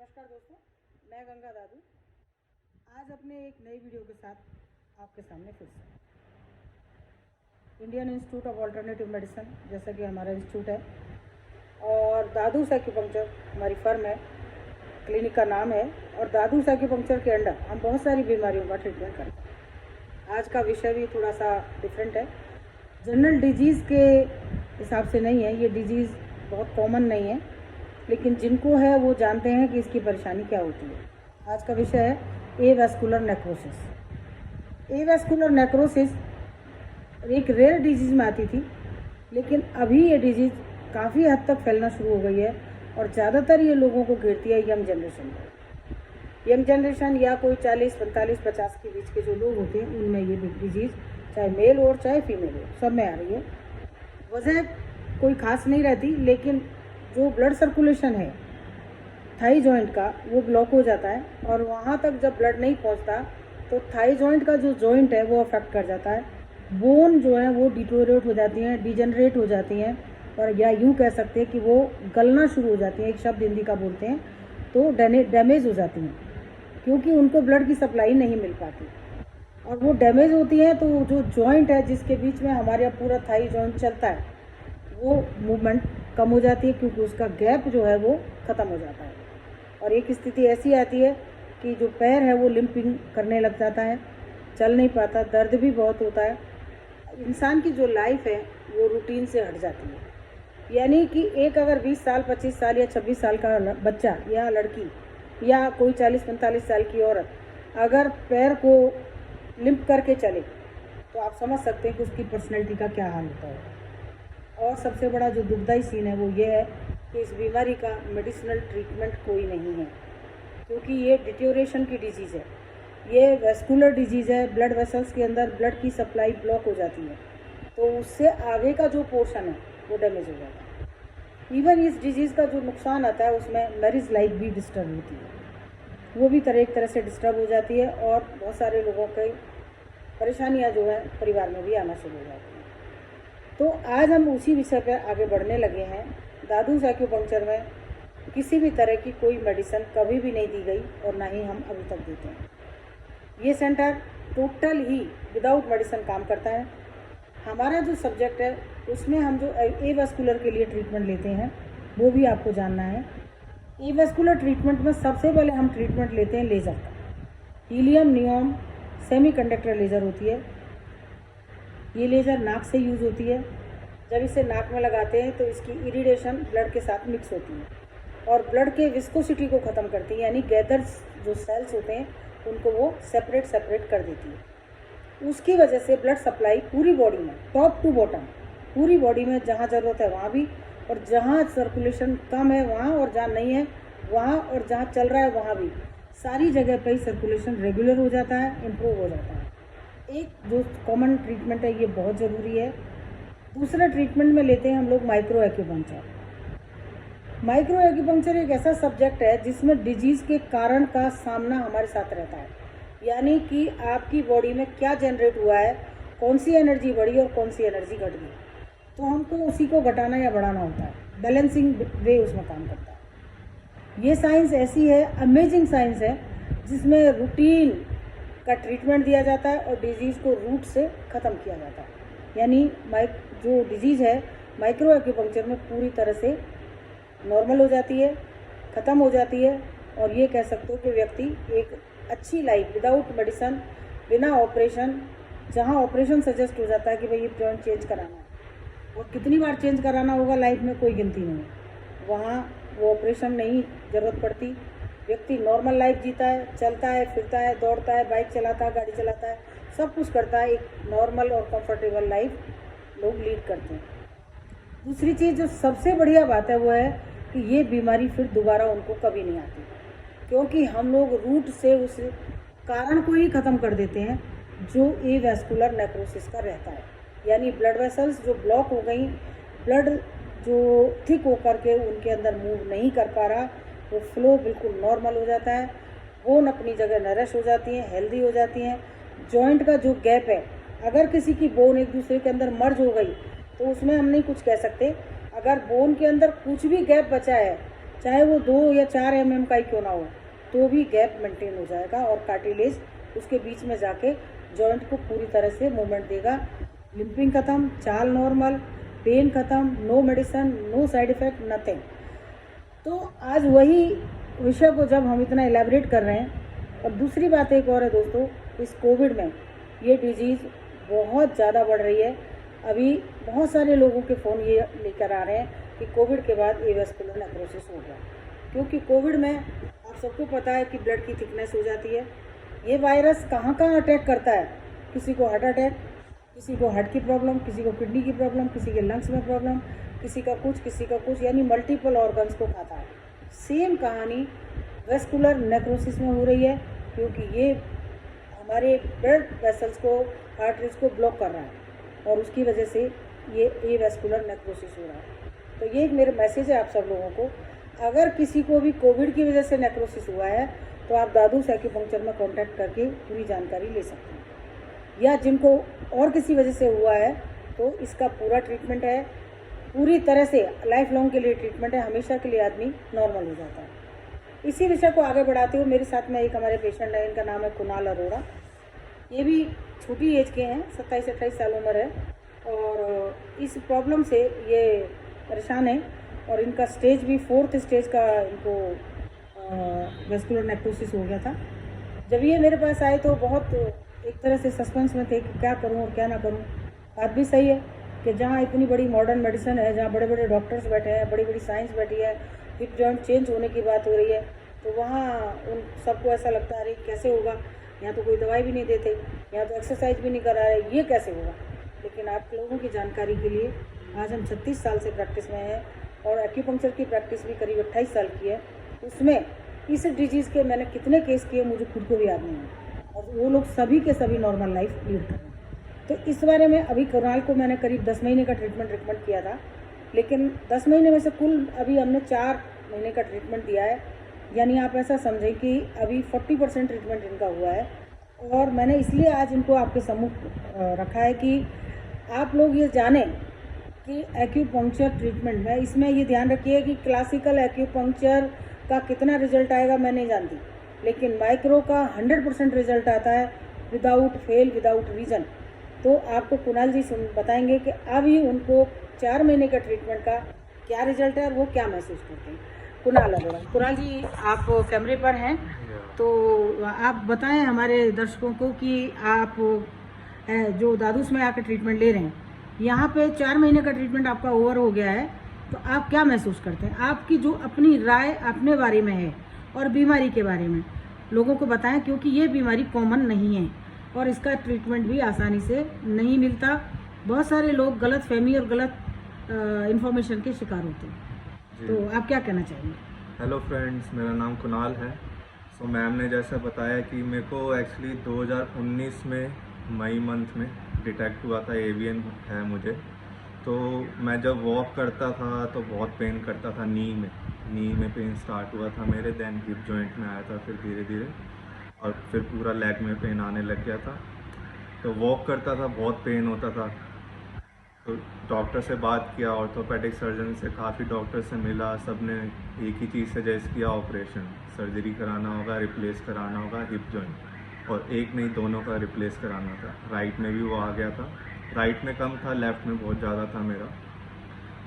नमस्कार दोस्तों, मैं गंगा दादू आज अपने एक नई वीडियो के साथ आपके सामने फिर से। Indian institute of alternative medicine जैसा कि हमारा इंस्टीट्यूट है और दादूस एक्यूपंक्चर हमारी फर्म है, क्लिनिक का नाम है। और दादूस एक्यूपंक्चर के अंडर हम बहुत सारी बीमारियों का ट्रीटमेंट करते हैं। आज का विषय भी थोड़ा सा डिफरेंट है, जनरल डिजीज़ के हिसाब से नहीं है। ये डिजीज़ बहुत कॉमन नहीं है, लेकिन जिनको है वो जानते हैं कि इसकी परेशानी क्या होती है। आज का विषय है एवास्कुलर नेक्रोसिस। एवास्कुलर नेक्रोसिस एक रेयर डिजीज़ में आती थी, लेकिन अभी ये डिजीज़ काफ़ी हद तक फैलना शुरू हो गई है और ज़्यादातर ये लोगों को घेरती है यंग जनरेशन को। यंग जनरेशन या कोई 40, 45, 50 के बीच के जो लोग होते हैं उनमें ये डिजीज़ चाहे मेल हो चाहे फीमेल हो सब में आ रही है। वजह कोई ख़ास नहीं रहती, लेकिन जो ब्लड सर्कुलेशन है थाई जॉइंट का वो ब्लॉक हो जाता है और वहाँ तक जब ब्लड नहीं पहुँचता तो थाई जॉइंट का जो जॉइंट है वो अफेक्ट कर जाता है। बोन जो है वो डिटोरेट हो जाती हैं, डिजनरेट हो जाती हैं, और या यूँ कह सकते हैं कि वो गलना शुरू हो जाती हैं। एक शब्द हिंदी का बोलते हैं तो डैमेज हो जाती हैं, क्योंकि उनको ब्लड की सप्लाई नहीं मिल पाती और वो डैमेज होती है। तो जो जॉइंट है जिसके बीच में हमारे पूरा थाई जॉइंट चलता है वो मूवमेंट कम हो जाती है, क्योंकि उसका गैप जो है वो ख़त्म हो जाता है। और एक स्थिति ऐसी आती है कि जो पैर है वो लिम्पिंग करने लग जाता है, चल नहीं पाता, दर्द भी बहुत होता है। इंसान की जो लाइफ है वो रूटीन से हट जाती है। यानी कि एक अगर 20 साल, 25 साल या 26 साल का बच्चा या लड़की या कोई 40-45 साल की औरत अगर पैर को लिम्प करके चले तो आप समझ सकते हैं कि उसकी पर्सनैलिटी का क्या हाल होता है। और सबसे बड़ा जो दुखदाई सीन है वो ये है कि इस बीमारी का मेडिसिनल ट्रीटमेंट कोई नहीं है, क्योंकि ये डिटोरेशन की डिजीज़ है, ये वेस्कुलर डिजीज़ है। ब्लड वेसल्स के अंदर ब्लड की सप्लाई ब्लॉक हो जाती है, तो उससे आगे का जो पोर्शन है वो डैमेज हो जाता है। इवन इस डिजीज़ का जो नुकसान आता है उसमें मैरिज लाइफ भी डिस्टर्ब होती है, वो भी एक तरह से डिस्टर्ब हो जाती है और बहुत सारे लोगों की परेशानियाँ जो है परिवार में भी आना शुरू हो जाती हैं। तो आज हम उसी विषय पर आगे बढ़ने लगे हैं। दादूस एक्यूपंक्चर में किसी भी तरह की कोई मेडिसिन कभी भी नहीं दी गई और ना ही हम अभी तक देते हैं। ये सेंटर टोटल ही विदाउट मेडिसिन काम करता है। हमारा जो सब्जेक्ट है उसमें हम जो एवास्कुलर के लिए ट्रीटमेंट लेते हैं वो भी आपको जानना है। एवास्कुलर ट्रीटमेंट में सबसे पहले हम ट्रीटमेंट लेते हैं लेज़र का। हीलियम नियॉन सेमीकंडक्टर लेज़र होती है। ये लेज़र नाक से यूज़ होती है। जब इसे नाक में लगाते हैं तो इसकी इरिटेशन ब्लड के साथ मिक्स होती है और ब्लड के विस्कोसिटी को ख़त्म करती है, यानी गैदर्स जो सेल्स होते हैं उनको वो सेपरेट कर देती है। उसकी वजह से ब्लड सप्लाई पूरी बॉडी में टॉप टू बॉटम पूरी बॉडी में जहाँ ज़रूरत है वहाँ भी, और जहाँ सर्कुलेशन कम है वहाँ, और जहाँ नहीं है वहाँ, और जहाँ चल रहा है वहाँ भी, सारी जगह पर सर्कुलेशन रेगुलर हो जाता है, इम्प्रूव हो जाता है। एक जो कॉमन ट्रीटमेंट है ये बहुत ज़रूरी है। दूसरा ट्रीटमेंट में लेते हैं हम लोग माइक्रो एक्यूपंक्चर। माइक्रो एक्यूपंक्चर एक ऐसा सब्जेक्ट है जिसमें डिजीज़ के कारण का सामना हमारे साथ रहता है, यानी कि आपकी बॉडी में क्या जनरेट हुआ है, कौन सी एनर्जी बढ़ी और कौन सी एनर्जी घट गई, तो हमको उसी को घटाना या बढ़ाना होता है। बैलेंसिंग वे उसमें काम करता है। ये साइंस ऐसी है, अमेजिंग साइंस है, जिसमें रूटीन का ट्रीटमेंट दिया जाता है और डिजीज़ को रूट से ख़त्म किया जाता है। यानी जो डिजीज़ है माइक्रो एक्यूपंक्चर में पूरी तरह से नॉर्मल हो जाती है, ख़त्म हो जाती है, और ये कह सकते हो कि व्यक्ति एक अच्छी लाइफ विदाउट मेडिसिन, बिना ऑपरेशन, जहाँ ऑपरेशन सजेस्ट हो जाता है कि भाई ये जॉइंट चेंज कराना है और कितनी बार चेंज कराना होगा लाइफ में कोई गिनती नहीं है, वहाँ वो ऑपरेशन नहीं ज़रूरत पड़ती। व्यक्ति नॉर्मल लाइफ जीता है, चलता है, फिरता है, दौड़ता है, बाइक चलाता है, गाड़ी चलाता है, सब कुछ करता है। एक नॉर्मल और कंफर्टेबल लाइफ लोग लीड करते हैं। दूसरी चीज़ जो सबसे बढ़िया बात है वो है कि ये बीमारी फिर दोबारा उनको कभी नहीं आती, क्योंकि हम लोग रूट से उस कारण को ही ख़त्म कर देते हैं जो एवास्कुलर नेक्रोसिस का रहता है। यानी ब्लड वेसल्स जो ब्लॉक हो गई, ब्लड जो थिक होकर के उनके अंदर मूव नहीं कर पा रहा, वो फ्लो बिल्कुल नॉर्मल हो जाता है। बोन अपनी जगह नरिश हो जाती हैं, हेल्दी हो जाती हैं। जॉइंट का जो गैप है, अगर किसी की बोन एक दूसरे के अंदर मर्ज हो गई तो उसमें हम नहीं कुछ कह सकते। अगर बोन के अंदर कुछ भी गैप बचा है चाहे वो 2 या 4 mm का ही क्यों ना हो, तो भी गैप मेंटेन हो जाएगा और कार्टिलेज उसके बीच में जाके जॉइंट को पूरी तरह से मूवमेंट देगा। लिम्पिंग ख़त्म, चाल नॉर्मल, पेन ख़त्म, no medicine, no side effect, nothing. तो आज वही विषय को जब हम इतना एलैबोरेट कर रहे हैं, और दूसरी बात एक और है दोस्तों, इस कोविड में ये डिजीज़ बहुत ज़्यादा बढ़ रही है। अभी बहुत सारे लोगों के फ़ोन ये लेकर आ रहे हैं कि कोविड के बाद एवास्कुलर नेक्रोसिस हो गया, क्योंकि कोविड में आप सबको पता है कि ब्लड की थिकनेस हो जाती है। ये वायरस कहाँ कहाँ अटैक करता है, किसी को हार्ट अटैक, किसी को हार्ट की प्रॉब्लम, किसी को किडनी की प्रॉब्लम, किसी के लंग्स में प्रॉब्लम, किसी का कुछ, यानी मल्टीपल ऑर्गन्स को खाता है। सेम कहानी वेस्कुलर नेक्रोसिस में हो रही है, क्योंकि ये हमारे ब्लड वेसल्स को, आर्टरीज को ब्लॉक कर रहा है और उसकी वजह से ये वेस्कुलर नेक्रोसिस हो रहा है। तो ये एक मेरा मैसेज है आप सब लोगों को, अगर किसी को भी कोविड की वजह से नेक्रोसिस हुआ है तो आप दादूस एक्यूपंक्चर में कांटेक्ट करके पूरी जानकारी ले सकते हैं, या जिनको और किसी वजह से हुआ है तो इसका पूरा ट्रीटमेंट है, पूरी तरह से लाइफ लॉन्ग के लिए ट्रीटमेंट है, हमेशा के लिए आदमी नॉर्मल हो जाता है। इसी विषय को आगे बढ़ाते हुए मेरे साथ में एक हमारे पेशेंट है, इनका नाम है कुणाल अरोड़ा। ये भी छोटी एज के हैं, 27-28 साल उम्र है और इस प्रॉब्लम से ये परेशान है और इनका स्टेज भी 4th स्टेज का इनको वेस्कुलर नेक्रोसिस हो गया था। जब ये मेरे पास आए तो बहुत एक तरह से सस्पेंस में थे कि क्या करूं और क्या ना करूं। बात भी सही है कि जहाँ इतनी बड़ी मॉडर्न मेडिसिन है, जहाँ बड़े बड़े डॉक्टर्स बैठे हैं, बड़ी बड़ी साइंस बैठी है, हिप जॉइंट चेंज होने की बात हो रही है, तो वहाँ उन सबको ऐसा लगता है अरे कैसे होगा, यहाँ तो कोई दवाई भी नहीं देते, यहाँ तो एक्सरसाइज भी नहीं करा रहे, ये कैसे होगा। लेकिन आप लोगों की जानकारी के लिए आज हम 36 साल से प्रैक्टिस में हैं और एक्यूपंक्चर की प्रैक्टिस भी करीब 28 साल की है। उसमें इस डिजीज़ के मैंने कितने केस किए मुझे खुद को भी याद नहीं है, और वो लोग सभी के सभी नॉर्मल लाइफ लीड कर रहे हैं। तो इस बारे में अभी कुणाल को मैंने करीब 10 महीने का ट्रीटमेंट रिकमेंड किया था, लेकिन 10 महीने में से कुल अभी हमने 4 महीने का ट्रीटमेंट दिया है, यानी आप ऐसा समझें कि अभी 40% ट्रीटमेंट इनका हुआ है। और मैंने इसलिए आज इनको आपके सम्मुख रखा है कि आप लोग ये जानें कि एक्यूपंक्चर ट्रीटमेंट में, इसमें ये ध्यान रखिए कि क्लासिकल एक्यूपंक्चर का कितना रिजल्ट आएगा मैं नहीं जानती, लेकिन माइक्रो का 100% रिजल्ट आता है, विदाउट फेल, विदाउट रीजन। तो आपको कुणाल जी बताएंगे कि अभी उनको 4 महीने का ट्रीटमेंट का क्या रिजल्ट है और वो क्या महसूस करते हैं। कुणाल अरोड़ा। कुणाल जी, आप कैमरे पर हैं, तो आप बताएं हमारे दर्शकों को कि आप जो दादूस में आकर ट्रीटमेंट ले रहे हैं, यहाँ पे 4 महीने का ट्रीटमेंट आपका ओवर हो गया है, तो आप क्या महसूस करते हैं? आपकी जो अपनी राय अपने बारे में है और बीमारी के बारे में लोगों को बताएं, क्योंकि ये बीमारी कॉमन नहीं है और इसका ट्रीटमेंट भी आसानी से नहीं मिलता। बहुत सारे लोग गलत फहमी और गलत इन्फॉर्मेशन के शिकार होते हैं, तो आप क्या कहना चाहेंगे? हेलो फ्रेंड्स, मेरा नाम कुणाल है। सो मैम ने जैसा बताया कि मेरे को एक्चुअली 2019 में मई मंथ में डिटेक्ट हुआ था, एवियन है मुझे। तो मैं जब वॉक करता था तो बहुत पेन करता था, नी में पेन स्टार्ट हुआ था मेरे, देन हिप जॉइंट में आया था, फिर धीरे धीरे और फिर पूरा लेग में पेन आने लग गया था। तो वॉक करता था, बहुत पेन होता था। तो डॉक्टर से बात किया, ऑर्थोपेडिक सर्जन से, काफ़ी डॉक्टर से मिला, सब ने एक ही चीज़ सजेस्ट किया, ऑपरेशन, सर्जरी कराना होगा, रिप्लेस कराना होगा हिप जॉइंट, और एक नहीं दोनों का रिप्लेस कराना था। राइट में भी वो आ गया था, राइट में कम था, लेफ़्ट में बहुत ज़्यादा था मेरा।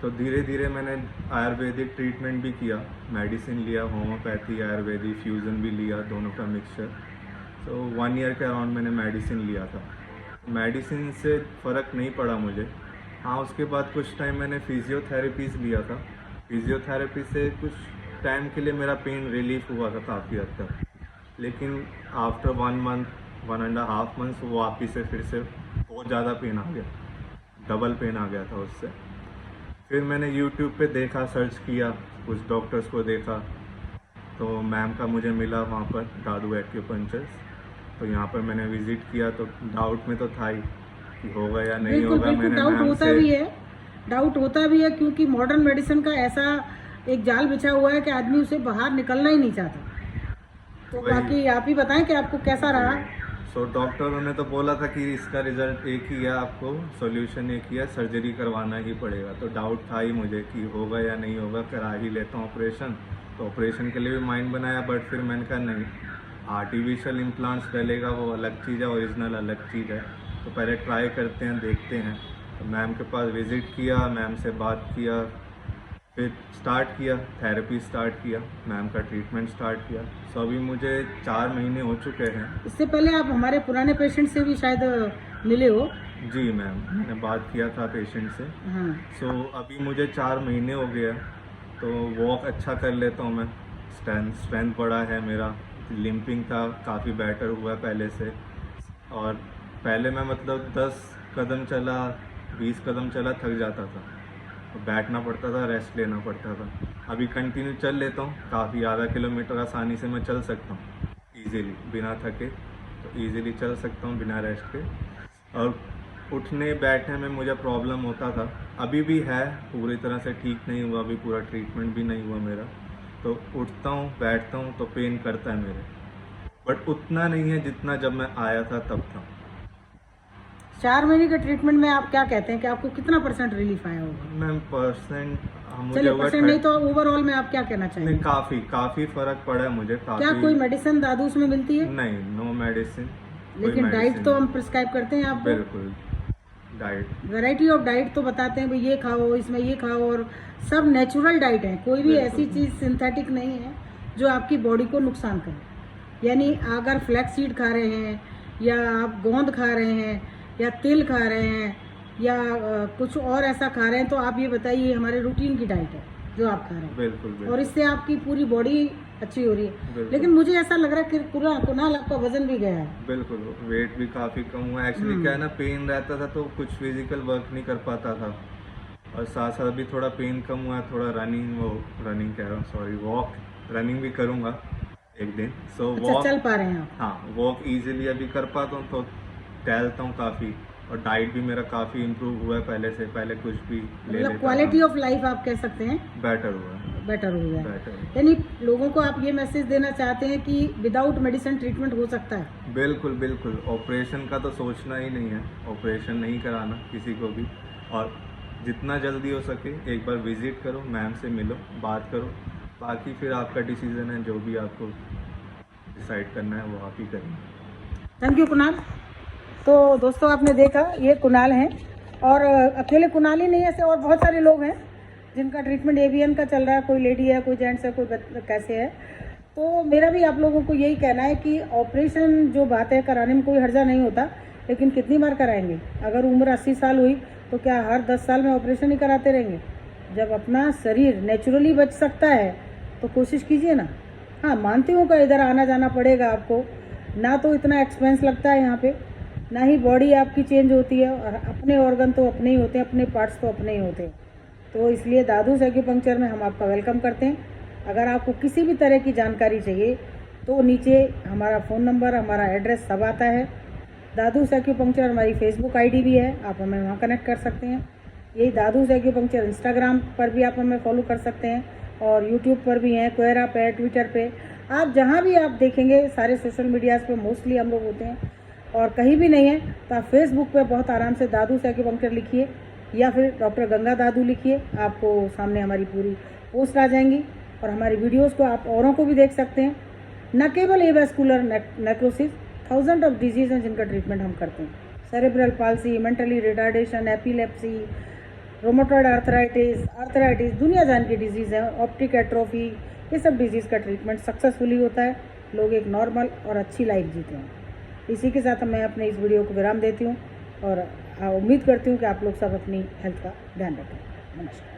तो धीरे धीरे मैंने आयुर्वेदिक ट्रीटमेंट भी किया, मेडिसिन लिया, होम्योपैथी, आयुर्वेदिक फ्यूज़न भी लिया, दोनों का मिक्सचर। तो 1 ईयर के अराउंड मैंने मेडिसिन लिया था। मेडिसिन से फ़र्क नहीं पड़ा मुझे। हाँ, उसके बाद कुछ टाइम मैंने फिजियोथेरेपीज़ लिया था। फिजियोथेरेपी से कुछ टाइम के लिए मेरा पेन रिलीफ हुआ था काफ़ी हद तक, लेकिन आफ्टर 1 मंथ, 1.5 मंथ्स वो वापिस से फिर से बहुत ज़्यादा पेन आ गया, डबल पेन आ गया था उससे। फिर मैंने यूट्यूब पे देखा, सर्च किया, कुछ डॉक्टर्स को देखा, तो मैम का मुझे मिला वहाँ पर, दादू एक्यूपंक्चर्स। तो यहाँ पर मैंने विज़िट किया, तो डाउट में तो था ही कि होगा या नहीं होगा। मैंने डाउट होता भी है क्योंकि मॉडर्न मेडिसिन का ऐसा एक जाल बिछा हुआ है कि आदमी उसे बाहर निकलना ही नहीं चाहता। तो बाकी आप ही बताएं कि आपको कैसा रहा। सो डॉक्टरों ने तो बोला था कि इसका रिजल्ट एक ही है, आपको सॉल्यूशन एक ही है, सर्जरी करवाना ही पड़ेगा। तो डाउट था ही मुझे कि होगा या नहीं होगा, करा ही लेता हूँ ऑपरेशन, तो ऑपरेशन के लिए भी माइंड बनाया, बट फिर मैंने कहा नहीं, आर्टिफिशियल इम्प्लांट्स डलेगा वो अलग चीज़ है, ओरिजिनल अलग चीज़ है, तो पहले ट्राई करते हैं, देखते हैं। तो मैम के पास विज़िट किया, मैम से बात किया, फिर स्टार्ट किया, थेरेपी स्टार्ट किया, मैम का ट्रीटमेंट स्टार्ट किया। सो अभी मुझे 4 महीने हो चुके हैं। इससे पहले आप हमारे पुराने पेशेंट से भी शायद मिले हो। जी मैम, मैंने बात किया था पेशेंट से। हाँ। सो अभी मुझे 4 महीने हो गया, तो वॉक अच्छा कर लेता हूँ मैं, स्ट्रेंथ बढ़ा है मेरा, लिम्पिंग था काफ़ी बेटर हुआ है पहले से। और पहले मैं मतलब 10 कदम चला, 20 कदम चला, थक जाता था, तो बैठना पड़ता था, रेस्ट लेना पड़ता था। अभी कंटिन्यू चल लेता हूँ, काफ़ी आधा किलोमीटर आसानी से मैं चल सकता हूँ ईज़िली, बिना थके, तो ईज़िली चल सकता हूँ बिना रेस्ट के। और उठने बैठने में मुझे प्रॉब्लम होता था, अभी भी है, पूरी तरह से ठीक नहीं हुआ, अभी पूरा ट्रीटमेंट भी नहीं हुआ मेरा। तो उठता हूँ, बैठता हूँ तो पेन करता है मेरे, बट उतना नहीं है जितना जब मैं आया था तब था। 4 महीने के ट्रीटमेंट में आप क्या कहते हैं कि आपको कितना % रिलीफ आया होगा? मैम परसेंट मुझे चलिए होगा % नहीं तो ओवरऑल में आप क्या कहना नहीं, चाहेंगे? काफ़ी फ़र्क पड़ा है मुझे, क्या काफ़ी। कोई मेडिसिन दादूस में मिलती है? नहीं, नो मेडिसिन। लेकिन डाइट तो हम प्रिस्क्राइब करते हैं आपको। बिल्कुल, डाइट। वैरायटी ऑफ डाइट तो बताते हैं भाई, ये खाओ, इसमें ये खाओ, और सब नेचुरल डाइट है, कोई भी ऐसी चीज़ सिंथेटिक नहीं है जो आपकी बॉडी को नुकसान करे। यानी अगर फ्लैक्स सीड खा रहे हैं, या आप गोंद खा रहे हैं, या तिल खा रहे हैं, या कुछ और ऐसा खा रहे हैं, तो आप ये बताइए, हमारे रूटीन की डाइट है जो आप खा रहे हैं। बिल्कुल। और इससे आपकी पूरी बॉडी अच्छी हो रही है। बिल्कुल। लेकिन मुझे ऐसा लग रहा है कि कुणाल आपका वजन भी गया है। बिल्कुल, वेट भी काफ़ी कम हुआ। एक्चुअली क्या है ना, पेन रहता था तो कुछ फिजिकल वर्क नहीं कर पाता था, और साथ साथ अभी थोड़ा पेन कम हुआ है, थोड़ा रनिंग कह रहा हूँ, सॉरी, रनिंग भी करूँगा एक दिन। सो अच्छा, चल पा रहे हैं आप? हाँ, वॉक ईजिली अभी कर पाता हूँ, तो टहलता हूँ काफ़ी, और डाइट भी मेरा काफ़ी इम्प्रूव हुआ है पहले से। पहले कुछ भी ले लेता था, क्वालिटी ऑफ लाइफ आप कह सकते हैं बेटर हुआ है। बेटर हो गया। बेटर। यानी लोगों को आप ये मैसेज देना चाहते हैं कि विदाउट मेडिसिन ट्रीटमेंट हो सकता है? बिल्कुल। ऑपरेशन का तो सोचना ही नहीं है, ऑपरेशन नहीं कराना किसी को भी, और जितना जल्दी हो सके एक बार विजिट करो, मैम से मिलो, बात करो, बाकी फिर आपका डिसीज़न है, जो भी आपको डिसाइड करना है वो आप ही करेंगे। Thank you Kunal. तो दोस्तों, आपने देखा, ये कुणाल हैं, और अकेले कुणाल ही नहीं, ऐसे और बहुत सारे लोग हैं जिनका ट्रीटमेंट AVN का चल रहा है। कोई लेडी है, कोई जेंट्स है, कोई कैसे है। तो मेरा भी आप लोगों को यही कहना है कि ऑपरेशन जो बात है, कराने में कोई हर्जा नहीं होता, लेकिन कितनी बार कराएंगे? अगर उम्र 80 साल हुई तो क्या हर 10 साल में ऑपरेशन ही कराते रहेंगे? जब अपना शरीर नेचुरली बच सकता है तो कोशिश कीजिए ना। हाँ, मानती हूँ कि इधर आना जाना पड़ेगा आपको, ना तो इतना एक्सपेंस लगता है यहाँ पे, ना ही बॉडी आपकी चेंज होती है, और अपने ऑर्गन तो अपने ही होते हैं, अपने पार्ट्स तो अपने ही होते हैं। तो इसलिए दादूस एक्यूपंक्चर में हम आपका वेलकम करते हैं। अगर आपको किसी भी तरह की जानकारी चाहिए तो नीचे हमारा फ़ोन नंबर, हमारा एड्रेस सब आता है। दादूस एक्यूपंक्चर हमारी फेसबुक ID भी है, आप हमें वहाँ कनेक्ट कर सकते हैं। यही दादूस एक्यूपंक्चर इंस्टाग्राम पर भी आप हमें फॉलो कर सकते हैं, और यूट्यूब पर भी हैं, क्वेरा पे, ट्विटर पे, आप जहाँ भी आप देखेंगे, सारे सोशल मीडियाज़ पे मोस्टली हम लोग होते हैं। और कहीं भी नहीं है तो आप फेसबुक पे बहुत आराम से दादूस एक्यूपंक्चर लिखिए, या फिर डॉक्टर गंगा दादू लिखिए, आपको सामने हमारी पूरी पोस्ट आ जाएंगी। और हमारी वीडियोस को आप औरों को भी देख सकते हैं। न केवल एवास्कुलर नेक्रोसिस, 1000 ऑफ डिजीज़ हैं जिनका ट्रीटमेंट हम करते हैं। Cerebral palsy, mentally retardation, epilepsy, rheumatoid arthritis, दुनिया जान की डिजीज़ है, ऑप्टिक एट्रोफी, ये सब डिजीज़ का ट्रीटमेंट सक्सेसफुली होता है। लोग एक नॉर्मल और अच्छी लाइफ जीते हैं। इसी के साथ मैं अपने इस वीडियो को विराम देती हूँ, और उम्मीद करती हूँ कि आप लोग सब अपनी हेल्थ का ध्यान रखें। नमस्कार।